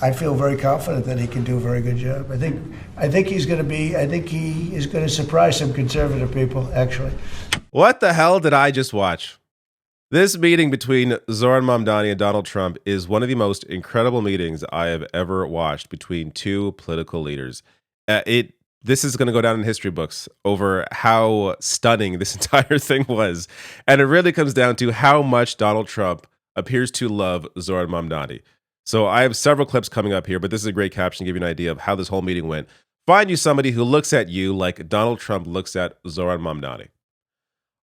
I feel very confident that he can do a very good job. I think he is going to surprise some conservative people, actually. What the hell did I just watch? This meeting between Zohran Mamdani and Donald Trump is one of the most incredible meetings I have ever watched between two political leaders. This is going to go down in history books over how stunning this entire thing was. And it really comes down to how much Donald Trump appears to love Zohran Mamdani. So I have several clips coming up here, but this is a great caption to give you an idea of how this whole meeting went. Find you somebody who looks at you like Donald Trump looks at Zohran Mamdani.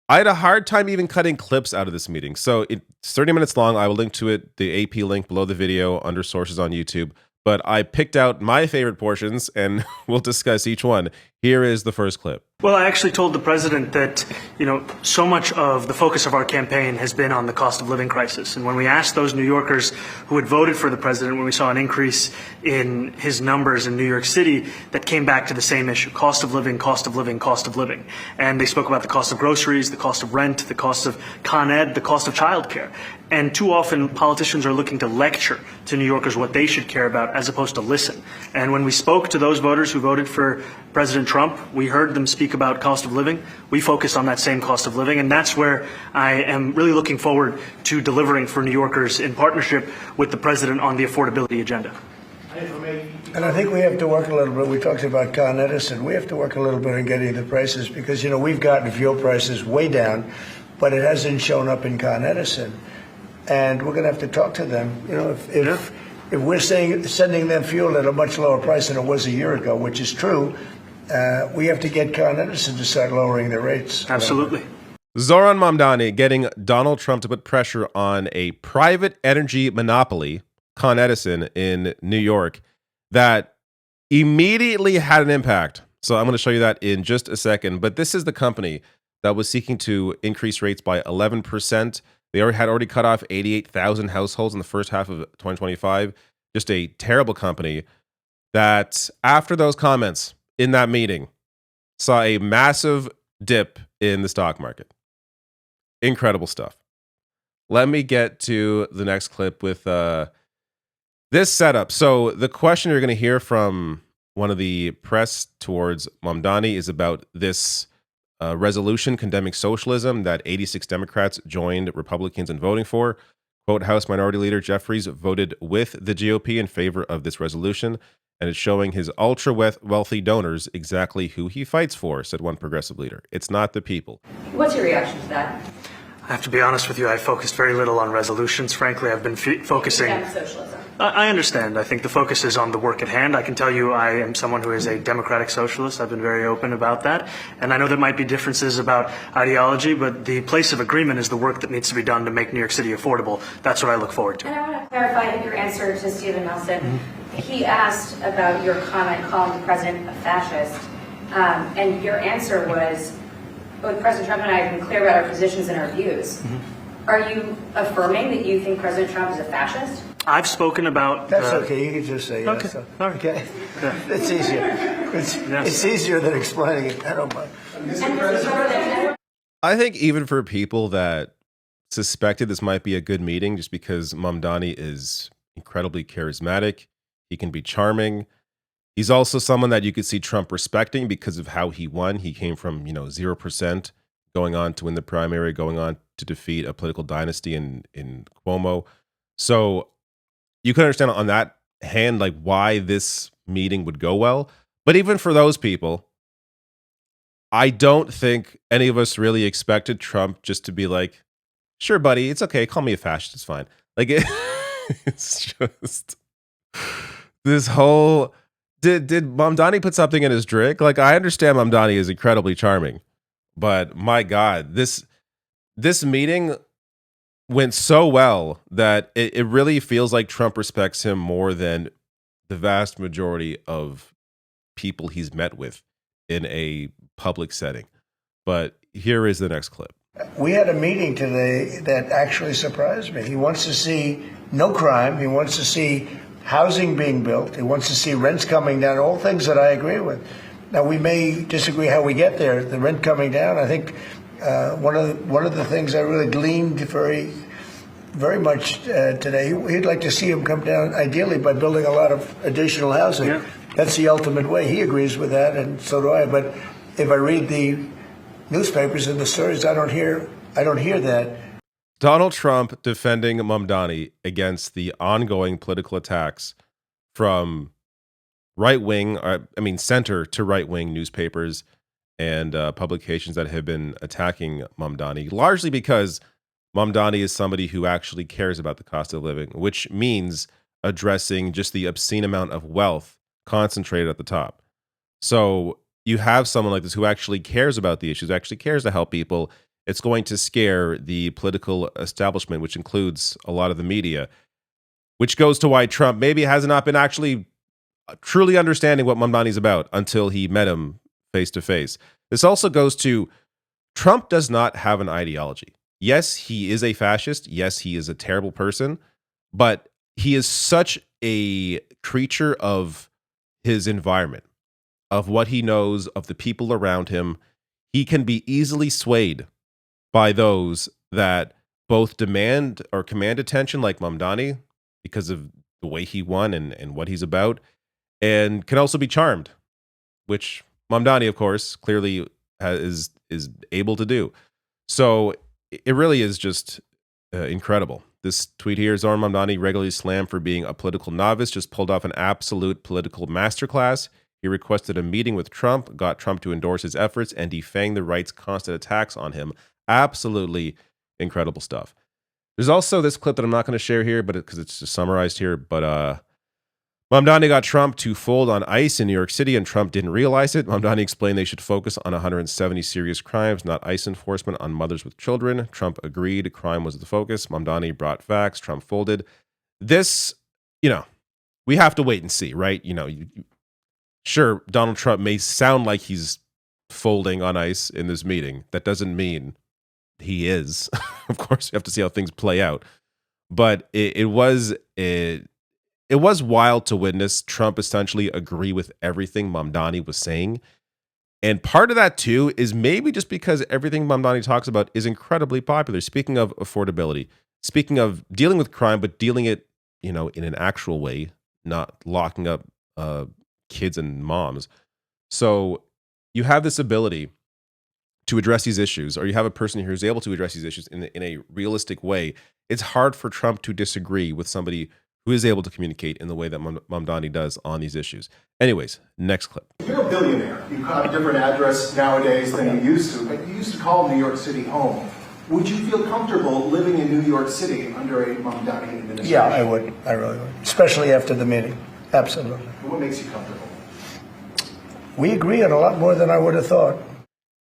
I had a hard time even cutting clips out of this meeting. So it's 30 minutes long. I will link to it, the AP link below the video under sources on YouTube. But I picked out my favorite portions and we'll discuss each one. Here is the first clip. Well, I actually told the president that, so much of the focus of our campaign has been on the cost of living crisis. And when we asked those New Yorkers who had voted for the president, when we saw an increase in his numbers in New York City, that came back to the same issue: cost of living, cost of living, cost of living. And they spoke about the cost of groceries, the cost of rent, the cost of Con Ed, the cost of childcare. And too often politicians are looking to lecture to New Yorkers what they should care about as opposed to listen. And when we spoke to those voters who voted for President Trump, we heard them speak about cost of living. We focus on that same cost of living, and that's where I am really looking forward to delivering for New Yorkers in partnership with the president on the affordability agenda. And I think we have to work a little bit. We talked about Con Edison. We have to work a little bit on getting the prices because, we've gotten fuel prices way down, but it hasn't shown up in Con Edison. And we're going to have to talk to them. If we're sending them fuel at a much lower price than it was a year ago, which is true, we have to get Con Edison to start lowering their rates. Absolutely. Zohran Mamdani getting Donald Trump to put pressure on a private energy monopoly, Con Edison in New York, that immediately had an impact. So I'm going to show you that in just a second. But this is the company that was seeking to increase rates by 11%. They had already cut off 88,000 households in the first half of 2025. Just a terrible company that, after those comments in that meeting, saw a massive dip in the stock market. Incredible stuff. Let me get to the next clip with this setup. So the question you're going to hear from one of the press towards Mamdani is about this resolution condemning socialism that 86 Democrats joined Republicans in voting for. Quote, House Minority Leader Jeffries voted with the GOP in favor of this resolution, and it's showing his ultra-wealthy donors exactly who he fights for, said one progressive leader. It's not the people. What's your reaction to that? I have to be honest with you, I focused very little on resolutions. Frankly, I've been focusing... Socialism. I understand. I think the focus is on the work at hand. I can tell you I am someone who is a democratic socialist. I've been very open about that. And I know there might be differences about ideology, but the place of agreement is the work that needs to be done to make New York City affordable. That's what I look forward to. And I want to clarify your answer to Stephen Nelson. Mm-hmm. He asked about your comment calling the president a fascist. And your answer was, both President Trump and I have been clear about our positions and our views. Mm-hmm. Are you affirming that you think President Trump is a fascist? I've spoken about... That's okay. You can just say yes. Okay. So. Okay. Yeah. It's easier. It's easier than explaining it. I don't mind. I think even for people that suspected this might be a good meeting, just because Mamdani is incredibly charismatic, he can be charming. He's also someone that you could see Trump respecting because of how he won. He came from 0%, going on to win the primary, going on to defeat a political dynasty in Cuomo. So you can understand on that hand, like, why this meeting would go well. But even for those people, I don't think any of us really expected Trump just to be like, sure, buddy, it's okay. Call me a fascist. It's fine. Like, it's just this whole, did Mamdani put something in his drink? Like, I understand Mamdani is incredibly charming, but my God, this meeting went so well that it really feels like Trump respects him more than the vast majority of people he's met with in a public setting. But here is the next clip. We had a meeting today that actually surprised me. He wants to see no crime. He wants to see housing being built. He wants to see rents coming down, all things that I agree with. Now, we may disagree how we get there. The rent coming down, I think one of the things I really gleaned very very much today. He'd like to see him come down, ideally by building a lot of additional housing. Yeah. That's the ultimate way. He agrees with that, and so do I. But if I read the newspapers and the stories, I don't hear that. Donald Trump defending Mamdani against the ongoing political attacks from center to right-wing newspapers and publications that have been attacking Mamdani, largely because Mamdani is somebody who actually cares about the cost of living, which means addressing just the obscene amount of wealth concentrated at the top. So you have someone like this who actually cares about the issues, actually cares to help people. It's going to scare the political establishment, which includes a lot of the media, which goes to why Trump maybe has not been actually truly understanding what Mamdani's about until he met him face to face. This also goes to Trump does not have an ideology. Yes, he is a fascist. Yes, he is a terrible person, but he is such a creature of his environment, of what he knows, of the people around him. He can be easily swayed by those that both demand or command attention, like Mamdani, because of the way he won and what he's about, and can also be charmed, which Mamdani, of course, clearly is able to do. So it really is just incredible. This tweet here, Zohran Mamdani, regularly slammed for being a political novice, just pulled off an absolute political masterclass. He requested a meeting with Trump, got Trump to endorse his efforts, and defanged the right's constant attacks on him. Absolutely incredible stuff. There's also this clip that I'm not going to share here, but because it's just summarized here, but Mamdani got Trump to fold on ICE in New York City, and Trump didn't realize it. Mamdani explained they should focus on 170 serious crimes, not ICE enforcement on mothers with children. Trump agreed crime was the focus. Mamdani brought facts. Trump folded. This, we have to wait and see, right? Sure, Donald Trump may sound like he's folding on ICE in this meeting. That doesn't mean he is. Of course, we have to see how things play out. But it was wild to witness Trump essentially agree with everything Mamdani was saying. And part of that, too, is maybe just because everything Mamdani talks about is incredibly popular. Speaking of affordability, speaking of dealing with crime, but dealing it, in an actual way, not locking up kids and moms. So you have this ability to address these issues, or you have a person who's able to address these issues in a realistic way. It's hard for Trump to disagree with somebody who is able to communicate in the way that Mamdani does on these issues. Anyways, next clip. You're a billionaire. You have a different address nowadays than you used to, but you used to call New York City home. Would you feel comfortable living in New York City under a Mamdani administration? Yeah, I would. I really would. Especially after the meeting. Absolutely. What makes you comfortable? We agree on a lot more than I would have thought.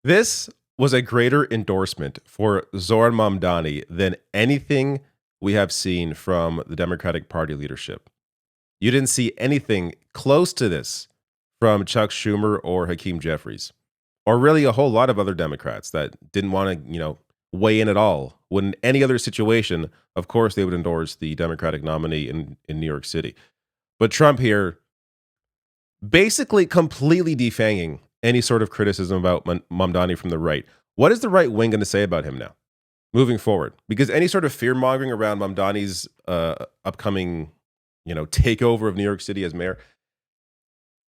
This was a greater endorsement for Zohran Mamdani than anything we have seen from the Democratic Party leadership. You didn't see anything close to this from Chuck Schumer or Hakeem Jeffries, or really a whole lot of other Democrats that didn't want to, weigh in at all. When in any other situation, of course, they would endorse the Democratic nominee in New York City. But Trump here basically completely defanging any sort of criticism about Mamdani from the right. What is the right wing going to say about him now, moving forward? Because any sort of fear mongering around Mamdani's upcoming, takeover of New York City as mayor,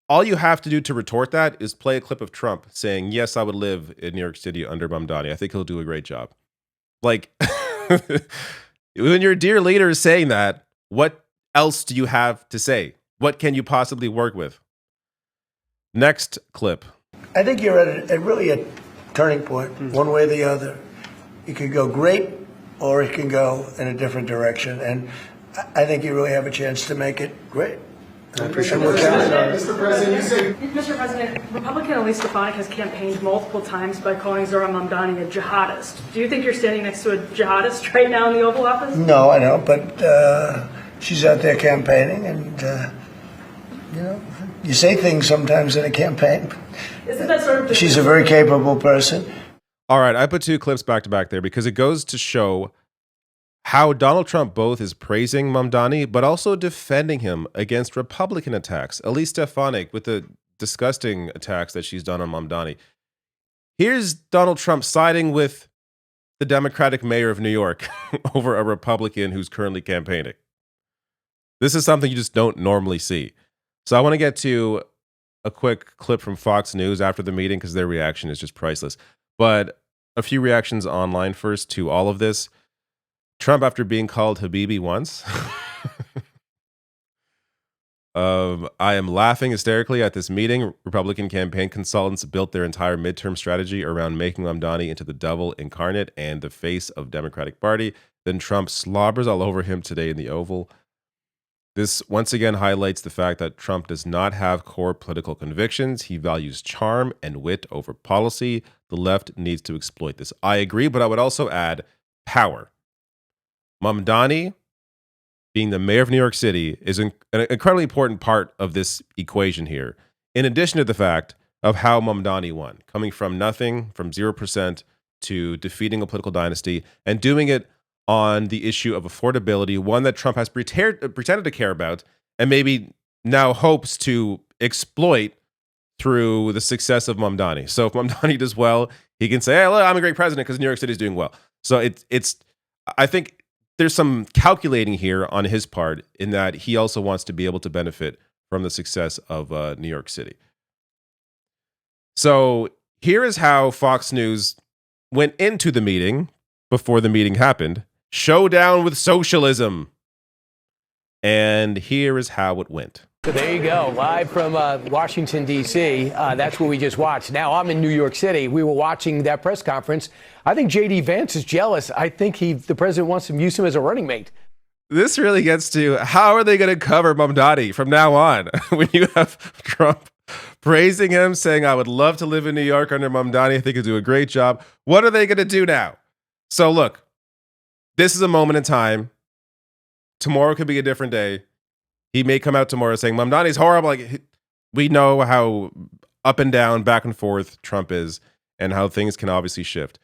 all you have to do to retort that is play a clip of Trump saying, "Yes, I would live in New York City under Mamdani. I think he'll do a great job." Like, when your dear leader is saying that, what else do you have to say? What can you possibly work with? Next clip. I think you're at really a turning point, one way or the other. It could go great, or it can go in a different direction. And I think you really have a chance to make it great. I appreciate what you're saying. Mr. President, you say... Mr. President, Republican Elise Stefanik has campaigned multiple times by calling Zohran Mamdani a jihadist. Do you think you're standing next to a jihadist right now in the Oval Office? No, I don't, but she's out there campaigning, and, you say things sometimes in a campaign. Isn't that sort of... She's a very capable person. All right, I put two clips back to back there because it goes to show how Donald Trump both is praising Mamdani, but also defending him against Republican attacks. Elise Stefanik with the disgusting attacks that she's done on Mamdani. Here's Donald Trump siding with the Democratic mayor of New York over a Republican who's currently campaigning. This is something you just don't normally see. So I want to get to a quick clip from Fox News after the meeting because their reaction is just priceless. But a few reactions online first to all of this. Trump, after being called Habibi once, I am laughing hysterically at this meeting. Republican campaign consultants built their entire midterm strategy around making Mamdani into the devil incarnate and the face of Democratic Party. Then Trump slobbers all over him today in the Oval. This once again highlights the fact that Trump does not have core political convictions. He values charm and wit over policy. The left needs to exploit this. I agree, but I would also add power. Mamdani, being the mayor of New York City, is an incredibly important part of this equation here. In addition to the fact of how Mamdani won, coming from nothing, from 0% to defeating a political dynasty and doing it on the issue of affordability, one that Trump has pretended to care about and maybe now hopes to exploit through the success of Mamdani. So if Mamdani does well, he can say, hey, look, I'm a great president because New York City is doing well. So I think there's some calculating here on his part in that he also wants to be able to benefit from the success of New York City. So here is how Fox News went into the meeting before the meeting happened. Showdown with socialism. And here is how it went. So there you go, live from Washington, D.C. That's what we just watched. Now I'm in New York City. We were watching that press conference. I think J.D. Vance is jealous. I think the president wants to use him as a running mate. This really gets to how are they going to cover Mamdani from now on when you have Trump praising him, saying, I would love to live in New York under Mamdani. I think he'll do a great job. What are they going to do now? So look, this is a moment in time. Tomorrow could be a different day. He may come out tomorrow saying Mamdani's horrible. Like, we know how up and down, back and forth Trump is and how things can obviously shift.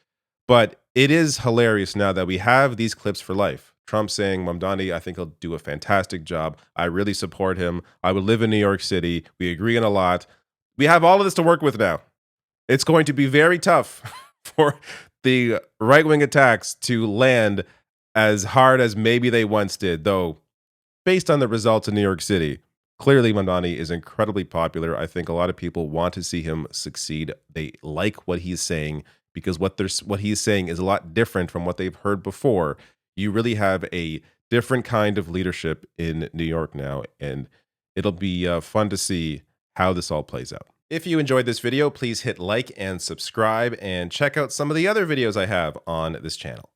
But it is hilarious now that we have these clips for life. Trump saying, Mamdani, I think he'll do a fantastic job. I really support him. I would live in New York City. We agree on a lot. We have all of this to work with now. It's going to be very tough for the right-wing attacks to land as hard as maybe they once did, though based on the results in New York City, clearly Mamdani is incredibly popular. I think a lot of people want to see him succeed. They like what he's saying because what he's saying is a lot different from what they've heard before. You really have a different kind of leadership in New York now, and it'll be fun to see how this all plays out. If you enjoyed this video, please hit like and subscribe and check out some of the other videos I have on this channel.